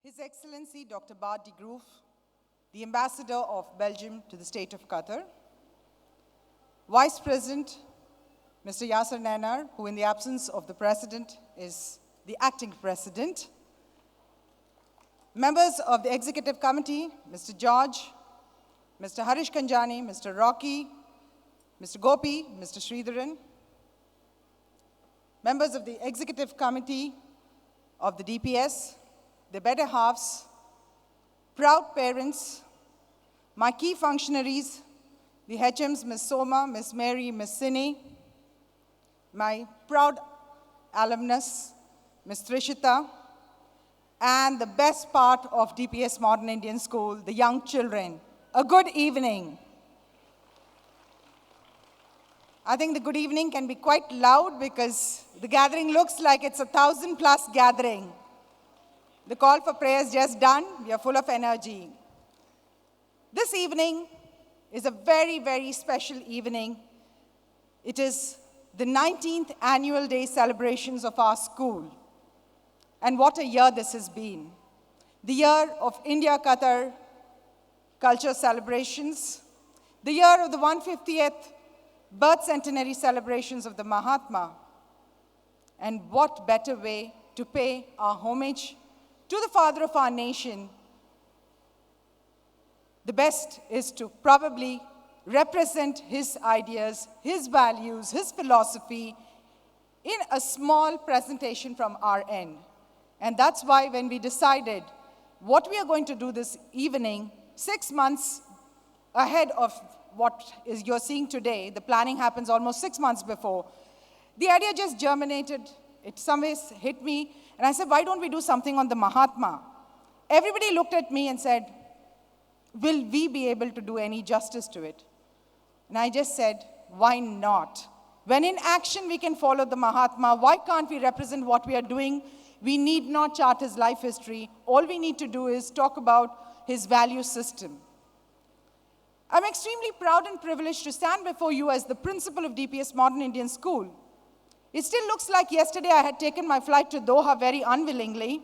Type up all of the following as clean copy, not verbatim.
His Excellency Dr. Bart de Groef, the Ambassador of Belgium to the State of Qatar, Vice President Mr. Yasser Nanar, who in the absence of the President is the acting President, members of the Executive Committee, Mr. George, Mr. Harish Kanjani, Mr. Rocky, Mr. Gopi, Mr. Sridharan, members of the Executive Committee of the DPS, the better halves, proud parents, my key functionaries, the HMs, Ms. Soma, Ms. Mary, Ms. Sini, my proud alumnus, Ms. Trishita, and the best part of DPS Modern Indian School, the young children. A good evening. I think the good evening can be quite loud because the gathering looks like it's 1,000+ gathering. The call for prayer is just done. We are full of energy. This evening is a very, very special evening. It is the 19th annual day celebrations of our school. And what a year this has been. The year of India-Qatar culture celebrations, the year of the 150th birth centenary celebrations of the Mahatma. And what better way to pay our homage to the father of our nation. The best is to probably represent his ideas, his values, his philosophy in a small presentation from our end. And that's why when we decided what we are going to do this evening, 6 months ahead of what you're seeing today, the planning happens almost 6 months before, the idea just germinated. It some ways hit me, and I said, why don't we do something on the Mahatma? Everybody looked at me and said, will we be able to do any justice to it? And I just said, why not? When in action we can follow the Mahatma, why can't we represent what we are doing? We need not chart his life history. All we need to do is talk about his value system. I'm extremely proud and privileged to stand before you as the principal of DPS Modern Indian School. It still looks like yesterday I had taken my flight to Doha very unwillingly,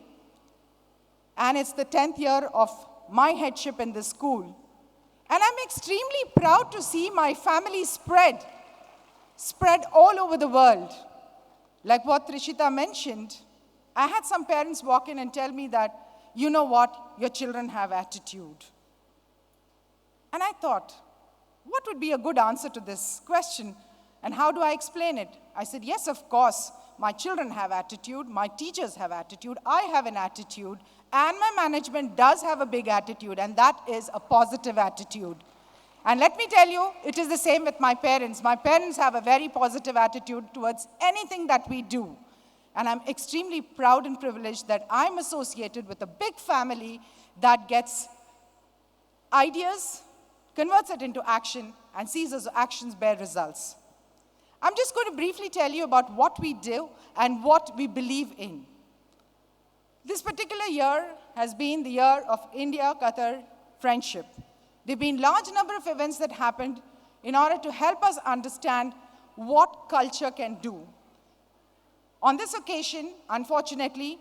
and it's the 10th year of my headship in this school. And I'm extremely proud to see my family spread all over the world. Like what Trishita mentioned, I had some parents walk in and tell me that, you know what, your children have attitude. And I thought, what would be a good answer to this question? And how do I explain it? I said, yes, of course, my children have attitude, my teachers have attitude, I have an attitude, and my management does have a big attitude, and that is a positive attitude. And let me tell you, it is the same with my parents. My parents have a very positive attitude towards anything that we do. And I'm extremely proud and privileged that I'm associated with a big family that gets ideas, converts it into action, and sees those actions bear results. I'm just going to briefly tell you about what we do and what we believe in. This particular year has been the year of India-Qatar friendship. There have been a large number of events that happened in order to help us understand what culture can do. On this occasion, unfortunately,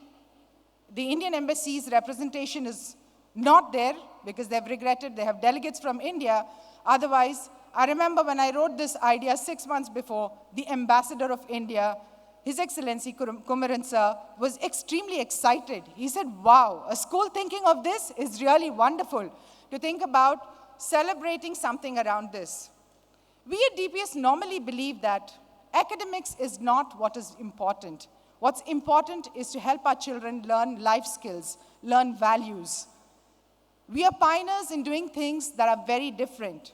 the Indian Embassy's representation is not there because they've regretted they have delegates from India. Otherwise, I remember when I wrote this idea 6 months before, the Ambassador of India, His Excellency Kumaran Sir, was extremely excited. He said, wow, a school thinking of this is really wonderful to think about celebrating something around this. We at DPS normally believe that academics is not what is important. What's important is to help our children learn life skills, learn values. We are pioneers in doing things that are very different.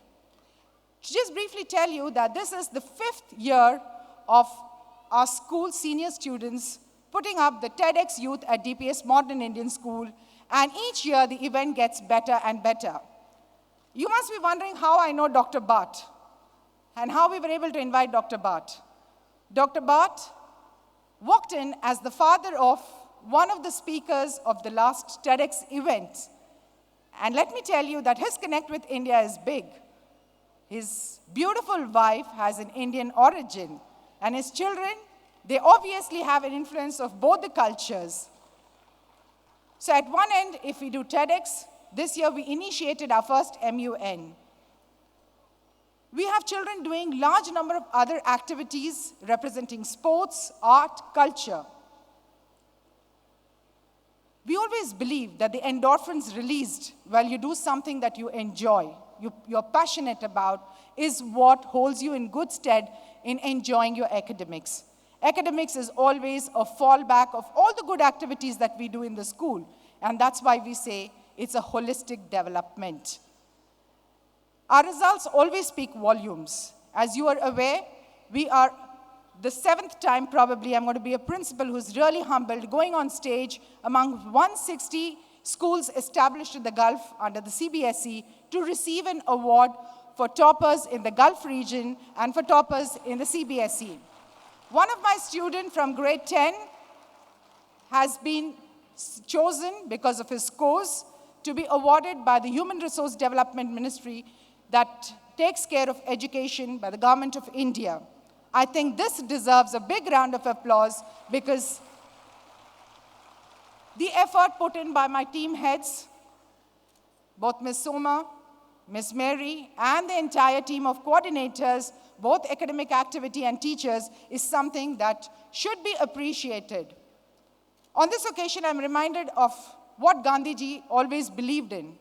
To just briefly tell you that this is the 5th year of our school senior students putting up the TEDx Youth at DPS Modern Indian School, and each year the event gets better and better. You must be wondering how I know Dr. Bart and how we were able to invite Dr. Bart. Dr. Bart walked in as the father of one of the speakers of the last TEDx event. And let me tell you that his connect with India is big. His beautiful wife has an Indian origin, and his children, they obviously have an influence of both the cultures. So at one end, if we do TEDx, this year we initiated our first MUN. We have children doing large number of other activities representing sports, art, culture. We always believe that the endorphins released while you do something that you enjoy, you're passionate about, is what holds you in good stead in enjoying your academics. Academics is always a fallback of all the good activities that we do in the school, and that's why we say it's a holistic development. Our results always speak volumes. As you are aware, we are the 7th time probably I'm going to be a principal who's really humbled, going on stage among 160 schools established in the Gulf under the CBSE to receive an award for toppers in the Gulf region and for toppers in the CBSE. One of my students from grade 10 has been chosen because of his scores to be awarded by the Human Resource Development Ministry that takes care of education by the Government of India. I think this deserves a big round of applause because the effort put in by my team heads, both Ms. Soma, Ms. Mary, and the entire team of coordinators, both academic activity and teachers, is something that should be appreciated. On this occasion, I'm reminded of what Gandhiji always believed in.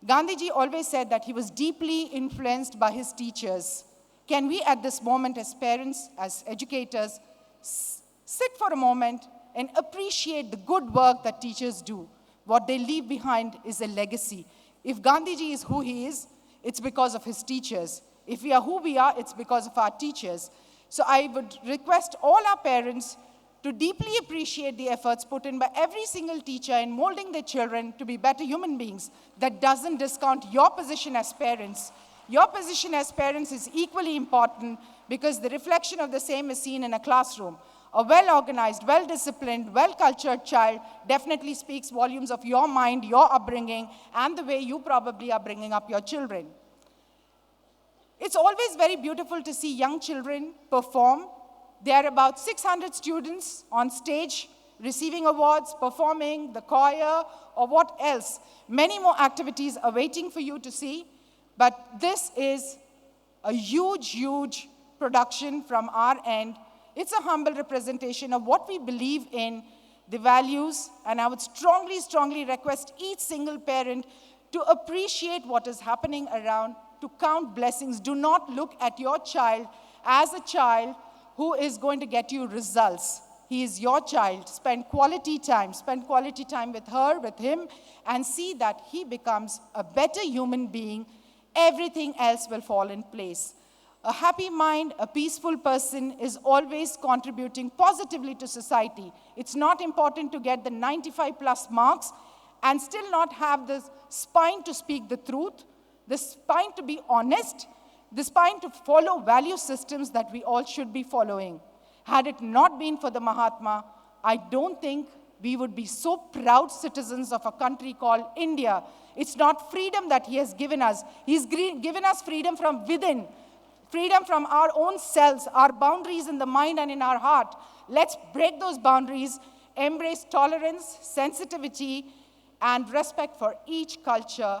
Gandhiji always said that he was deeply influenced by his teachers. Can we at this moment as parents, as educators, sit for a moment and appreciate the good work that teachers do? What they leave behind is a legacy. If Gandhiji is who he is, it's because of his teachers. If we are who we are, it's because of our teachers. So I would request all our parents to deeply appreciate the efforts put in by every single teacher in molding their children to be better human beings. That doesn't discount your position as parents. Your position as parents is equally important because the reflection of the same is seen in a classroom. A well-organized, well-disciplined, well-cultured child definitely speaks volumes of your mind, your upbringing, and the way you probably are bringing up your children. It's always very beautiful to see young children perform. There are about 600 students on stage receiving awards, performing, the choir, or what else. Many more activities are waiting for you to see, but this is a huge, huge production from our end. It's a humble representation of what we believe in, the values, and I would strongly, strongly request each single parent to appreciate what is happening around, to count blessings. Do not look at your child as a child who is going to get you results. He is your child. Spend quality time with her, with him, and see that he becomes a better human being. Everything else will fall in place. A happy mind, a peaceful person is always contributing positively to society. It's not important to get the 95 plus marks and still not have the spine to speak the truth, the spine to be honest, the spine to follow value systems that we all should be following. Had it not been for the Mahatma, I don't think we would be so proud citizens of a country called India. It's not freedom that he has given us. He's given us freedom from within, freedom from our own selves, our boundaries in the mind and in our heart. Let's break those boundaries, embrace tolerance, sensitivity, and respect for each culture,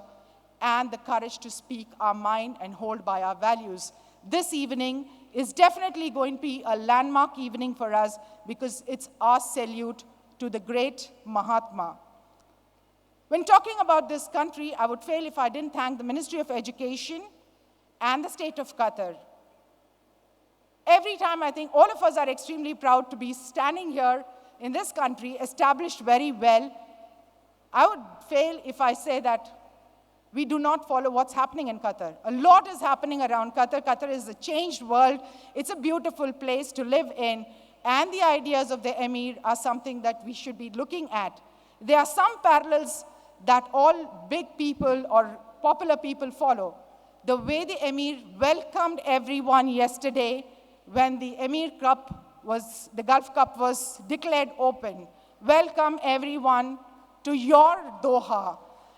and the courage to speak our mind and hold by our values. This evening is definitely going to be a landmark evening for us because it's our salute to the great Mahatma. When talking about this country, I would fail if I didn't thank the Ministry of Education and the state of Qatar. Every time I think all of us are extremely proud to be standing here in this country, established very well. I would fail if I say that we do not follow what's happening in Qatar. A lot is happening around Qatar. Qatar is a changed world. It's a beautiful place to live in. And the ideas of the Emir are something that we should be looking at. There are some parallels that all big people or popular people follow. The way the Emir welcomed everyone yesterday when the the Gulf Cup was declared open. Welcome everyone to your Doha.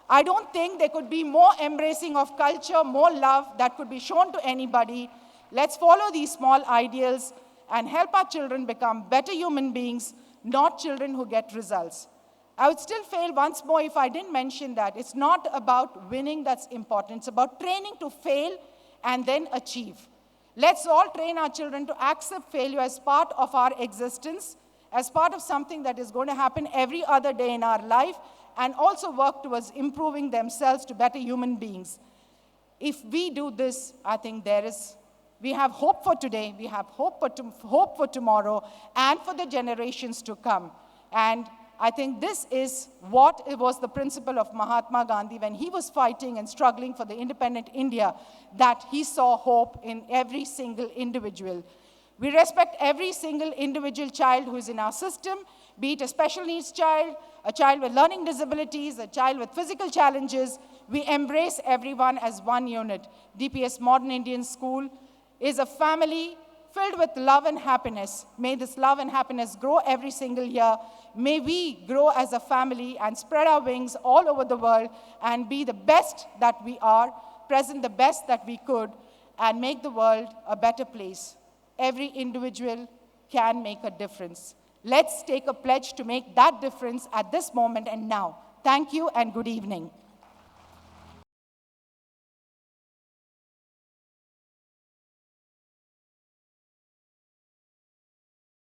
I don't think there could be more embracing of culture, more love that could be shown to anybody. Let's follow these small ideals and help our children become better human beings, not children who get results. I would still fail once more if I didn't mention that it's not about winning that's important. It's about training to fail and then achieve. Let's all train our children to accept failure as part of our existence, as part of something that is going to happen every other day in our life, and also work towards improving themselves to better human beings. If we do this, I think we have hope for today, we have hope for tomorrow, and for the generations to come. And I think this is what it was the principle of Mahatma Gandhi when he was fighting and struggling for the independent India, that he saw hope in every single individual. We respect every single individual child who is in our system, be it a special needs child, a child with learning disabilities, a child with physical challenges. We embrace everyone as one unit. DPS Modern Indian School is a family filled with love and happiness. May this love and happiness grow every single year. May we grow as a family and spread our wings all over the world and be the best that we are, present the best that we could, and make the world a better place. Every individual can make a difference. Let's take a pledge to make that difference at this moment and now. Thank you and good evening.